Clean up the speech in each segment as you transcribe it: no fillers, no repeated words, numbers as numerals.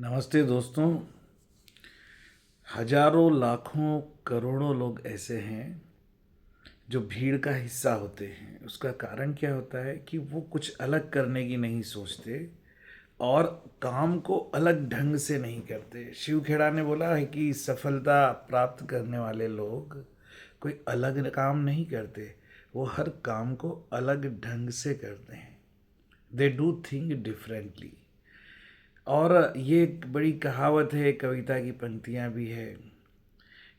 नमस्ते दोस्तों। हजारों लाखों करोड़ों लोग ऐसे हैं जो भीड़ का हिस्सा होते हैं। उसका कारण क्या होता है कि वो कुछ अलग करने की नहीं सोचते और काम को अलग ढंग से नहीं करते। शिव खेड़ा ने बोला है कि सफलता प्राप्त करने वाले लोग कोई अलग काम नहीं करते, वो हर काम को अलग ढंग से करते हैं। They do think differently. और ये एक बड़ी कहावत है, कविता की पंक्तियाँ भी है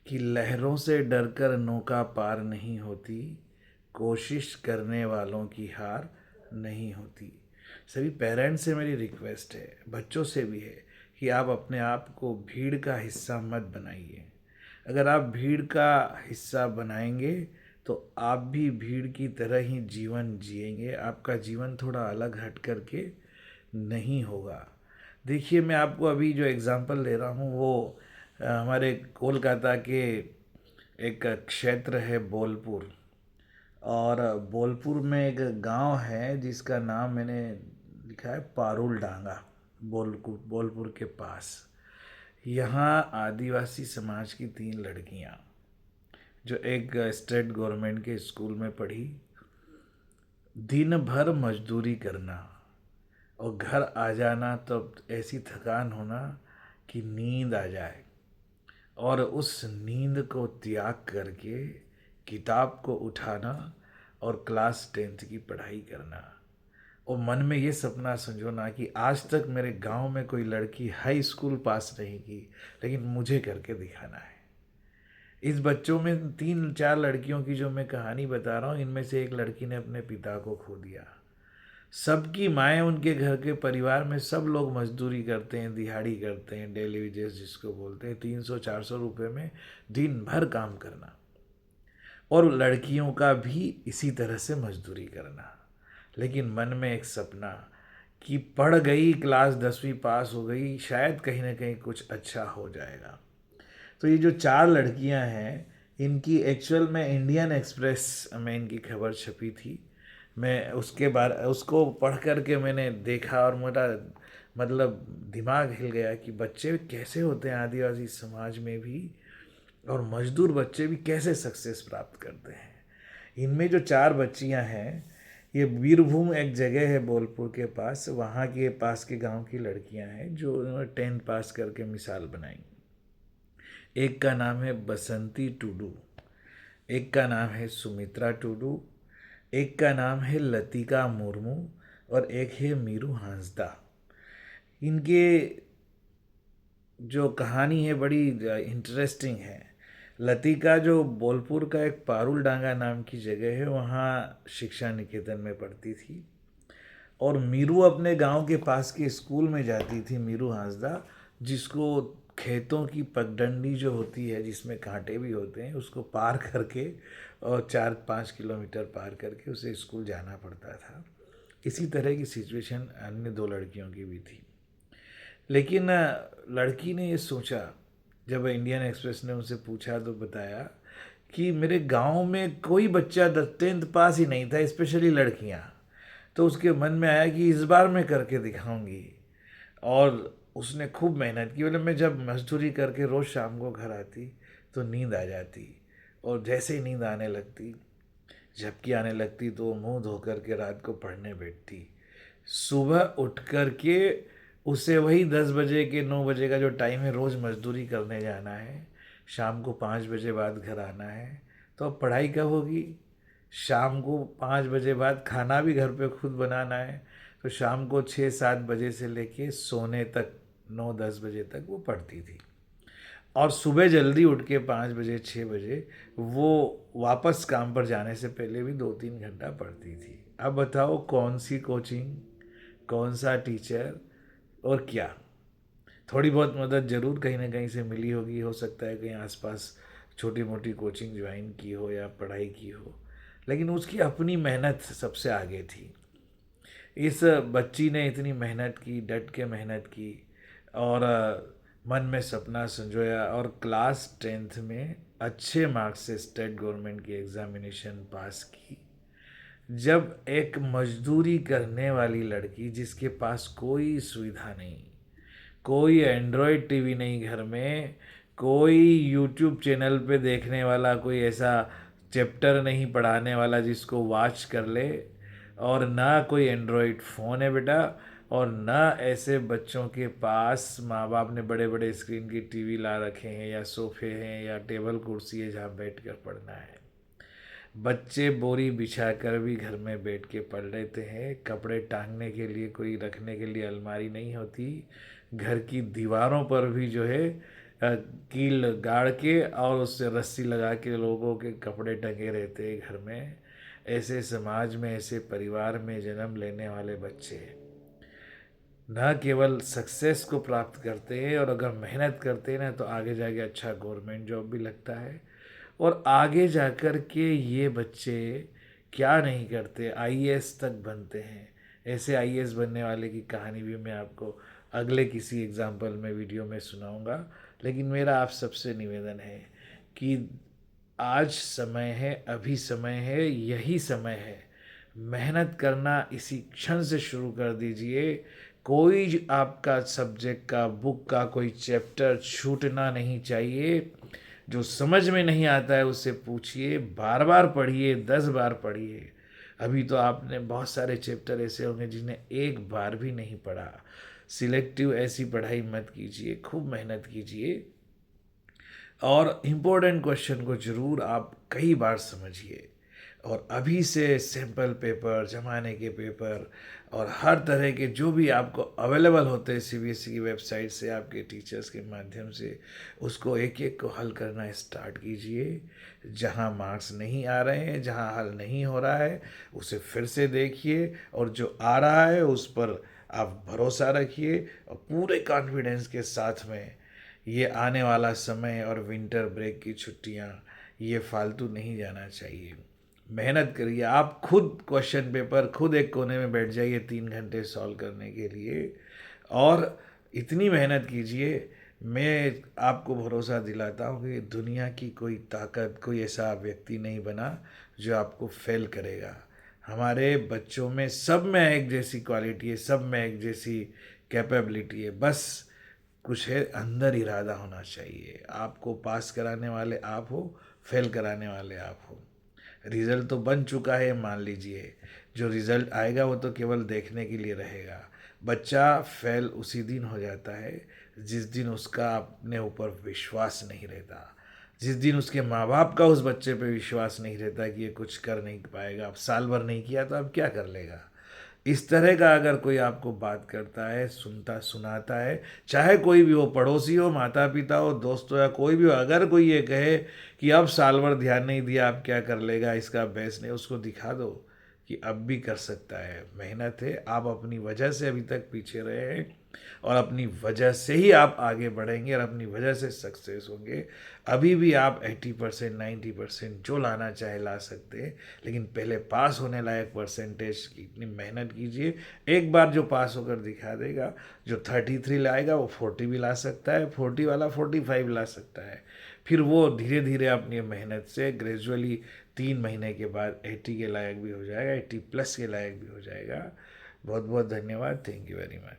कि लहरों से डरकर नौका पार नहीं होती, कोशिश करने वालों की हार नहीं होती। सभी पेरेंट्स से मेरी रिक्वेस्ट है, बच्चों से भी है, कि आप अपने आप को भीड़ का हिस्सा मत बनाइए। अगर आप भीड़ का हिस्सा बनाएंगे तो आप भी भीड़ की तरह ही जीवन जिएंगे। आपका जीवन थोड़ा अलग हट करके नहीं होगा। देखिए, मैं आपको अभी जो एग्ज़ाम्पल दे रहा हूँ वो हमारे कोलकाता के एक क्षेत्र है बोलपुर। और बोलपुर में एक गांव है जिसका नाम मैंने लिखा है पारुल डांगा। बोलपुर के पास यहाँ आदिवासी समाज की 3 लड़कियाँ जो एक स्टेट गवर्नमेंट के स्कूल में पढ़ी, दिन भर मजदूरी करना और घर आ जाना तो ऐसी थकान होना कि नींद आ जाए, और उस नींद को त्याग करके किताब को उठाना और क्लास 10th की पढ़ाई करना। और मन में ये सपना संजोना कि आज तक मेरे गांव में कोई लड़की हाई स्कूल पास नहीं की, लेकिन मुझे करके दिखाना है। इस बच्चों में 3-4 लड़कियों की जो मैं कहानी बता रहा हूँ, इनमें से एक लड़की ने अपने पिता को खो दिया। सबकी माएँ, उनके घर के परिवार में सब लोग मजदूरी करते हैं, दिहाड़ी करते हैं, डेली वेजेस जिसको बोलते हैं, 300-400 रुपये में दिन भर काम करना। और लड़कियों का भी इसी तरह से मजदूरी करना। लेकिन मन में एक सपना कि पढ़ गई, क्लास 10वीं पास हो गई, शायद कहीं ना कहीं कुछ अच्छा हो जाएगा। तो ये जो 4 लड़कियां हैं, इनकी एक्चुअल में इंडियन एक्सप्रेस में इनकी खबर छपी थी। मैं उसके बारे उसको पढ़ कर के मैंने देखा और मेरा मतलब दिमाग हिल गया कि बच्चे कैसे होते हैं आदिवासी समाज में भी, और मजदूर बच्चे भी कैसे सक्सेस प्राप्त करते हैं। इनमें जो 4 बच्चियां हैं, ये बीरभूम एक जगह है बोलपुर के पास, वहाँ के पास के गांव की लड़कियां हैं जो उन्होंने 10th पास करके मिसाल बनाई। एक का नाम है बसंती टुडू, एक का नाम है सुमित्रा टुडू, एक का नाम है लतिका मुर्मू, और एक है मीरू हांसदा। इनके जो कहानी है बड़ी इंटरेस्टिंग है। लतिका जो बोलपुर का एक पारुल डांगा नाम की जगह है, वहाँ शिक्षा निकेतन में पढ़ती थी। और मीरू अपने गांव के पास के स्कूल में जाती थी, मीरू हांसदा, जिसको खेतों की पगडंडी जो होती है जिसमें कांटे भी होते हैं, उसको पार करके और 4-5 किलोमीटर पार करके उसे स्कूल जाना पड़ता था। इसी तरह की सिचुएशन अन्य 2 लड़कियों की भी थी। लेकिन लड़की ने ये सोचा, जब इंडियन एक्सप्रेस ने उनसे पूछा तो बताया कि मेरे गांव में कोई बच्चा 10th पास ही नहीं था, स्पेशली लड़कियां। तो उसके मन में आया कि इस बार मैं करके दिखाऊंगी। और उसने खूब मेहनत की। मतलब मैं जब मजदूरी करके रोज़ शाम को घर आती तो नींद आ जाती, और जैसे ही नींद आने लगती, झपकी आने लगती, तो मुंह धो कर के रात को पढ़ने बैठती। सुबह उठ कर के उसे वही 10 बजे के 9 बजे का जो टाइम है, रोज़ मजदूरी करने जाना है, शाम को 5 बजे बाद घर आना है। तो अब पढ़ाई कब होगी? शाम को 5 बजे बाद खाना भी घर पे खुद बनाना है। तो शाम को 6-7 बजे से लेके सोने तक 9-10 बजे तक वो पढ़ती थी। और सुबह जल्दी उठ के 5 बजे 6 बजे वो वापस काम पर जाने से पहले भी 2-3 घंटा पढ़ती थी। अब बताओ कौन सी कोचिंग, कौन सा टीचर, और क्या। थोड़ी बहुत मदद ज़रूर कहीं ना कहीं से मिली होगी, हो सकता है कहीं आसपास छोटी मोटी कोचिंग ज्वाइन की हो या पढ़ाई की हो, लेकिन उसकी अपनी मेहनत सबसे आगे थी। इस बच्ची ने इतनी मेहनत की, डट के मेहनत की, और मन में सपना संजोया, और क्लास 10th में अच्छे मार्क्स से स्टेट गवर्नमेंट की एग्ज़ामिनेशन पास की। जब एक मजदूरी करने वाली लड़की जिसके पास कोई सुविधा नहीं, कोई एंड्रॉयड टीवी नहीं घर में, कोई यूट्यूब चैनल पे देखने वाला कोई ऐसा चैप्टर नहीं पढ़ाने वाला जिसको वॉच कर ले, और ना कोई एंड्रॉयड फ़ोन है बेटा, और ना ऐसे बच्चों के पास माँ बाप ने बड़े बड़े स्क्रीन की टीवी ला रखे हैं, या सोफे हैं, या टेबल कुर्सी है जहाँ बैठ कर पढ़ना है। बच्चे बोरी बिछा कर भी घर में बैठ के पढ़ लेते हैं। कपड़े टांगने के लिए, कोई रखने के लिए अलमारी नहीं होती। घर की दीवारों पर भी जो है कील गाड़ के और उससे रस्सी लगा के लोगों के कपड़े टंगे रहते हैं घर में। ऐसे समाज में, ऐसे परिवार में जन्म लेने वाले बच्चे न केवल सक्सेस को प्राप्त करते हैं, और अगर मेहनत करते हैं ना तो आगे जाके अच्छा गवर्नमेंट जॉब भी लगता है। और आगे जाकर के ये बच्चे क्या नहीं करते, आईएएस तक बनते हैं। ऐसे आईएएस बनने वाले की कहानी भी मैं आपको अगले किसी एग्जाम्पल में, वीडियो में सुनाऊंगा। लेकिन मेरा आप सबसे निवेदन है कि आज समय है, अभी समय है, यही समय है। मेहनत करना इसी क्षण से शुरू कर दीजिए। कोई आपका सब्जेक्ट का, बुक का कोई चैप्टर छूटना नहीं चाहिए। जो समझ में नहीं आता है उससे पूछिए, बार बार पढ़िए, 10 बार पढ़िए। अभी तो आपने बहुत सारे चैप्टर ऐसे होंगे जिन्हें एक बार भी नहीं पढ़ा। सिलेक्टिव ऐसी पढ़ाई मत कीजिए, खूब मेहनत कीजिए, और इम्पोर्टेंट क्वेश्चन को ज़रूर आप कई बार समझिए। और अभी से सैम्पल पेपर, ज़माने के पेपर और हर तरह के जो भी आपको अवेलेबल होते हैं सीबीएसई की वेबसाइट से, आपके टीचर्स के माध्यम से, उसको एक एक को हल करना स्टार्ट कीजिए। जहाँ मार्क्स नहीं आ रहे हैं, जहाँ हल नहीं हो रहा है, उसे फिर से देखिए, और जो आ रहा है उस पर आप भरोसा रखिए, और पूरे कॉन्फिडेंस के साथ में ये आने वाला समय और विंटर ब्रेक की छुट्टियां, ये फालतू नहीं जाना चाहिए। मेहनत करिए, आप खुद क्वेश्चन पेपर खुद एक कोने में बैठ जाइए 3 घंटे सॉल्व करने के लिए, और इतनी मेहनत कीजिए। मैं आपको भरोसा दिलाता हूँ कि दुनिया की कोई ताकत, कोई ऐसा व्यक्ति नहीं बना जो आपको फेल करेगा। हमारे बच्चों में सब में एक जैसी क्वालिटी है, सब में एक जैसी कैपेबिलिटी है। बस कुछ है, अंदर इरादा होना चाहिए। आपको पास कराने वाले आप हो, फेल कराने वाले आप हो। रिजल्ट तो बन चुका है मान लीजिए, जो रिजल्ट आएगा वो तो केवल देखने के लिए रहेगा। बच्चा फेल उसी दिन हो जाता है जिस दिन उसका अपने ऊपर विश्वास नहीं रहता, जिस दिन उसके माँ बाप का उस बच्चे पे विश्वास नहीं रहता कि ये कुछ कर नहीं पाएगा। अब साल भर नहीं किया तो अब क्या कर लेगा। इस तरह का अगर कोई आपको बात करता है, सुनता सुनाता है, चाहे कोई भी हो, पड़ोसी हो, माता पिता हो, दोस्त हो, या कोई भी हो, अगर कोई ये कहे कि अब साल भर ध्यान नहीं दिया अब क्या कर लेगा, इसका बेस नहीं, उसको दिखा दो कि अब भी कर सकता है। मेहनत है, आप अपनी वजह से अभी तक पीछे रहे हैं, और अपनी वजह से ही आप आगे बढ़ेंगे, और अपनी वजह से सक्सेस होंगे। अभी भी आप 80%, 90% जो लाना चाहे ला सकते हैं, लेकिन पहले पास होने लायक परसेंटेज की इतनी मेहनत कीजिए। एक बार जो पास होकर दिखा देगा, जो 33 लाएगा वो 40 भी ला सकता है, 40 वाला 45 ला सकता है। फिर वो धीरे धीरे अपनी मेहनत से ग्रेजुअली 3 महीने के बाद 80 के लायक भी हो जाएगा, 80 प्लस के लायक भी हो जाएगा। बहुत बहुत धन्यवाद। Thank you very much.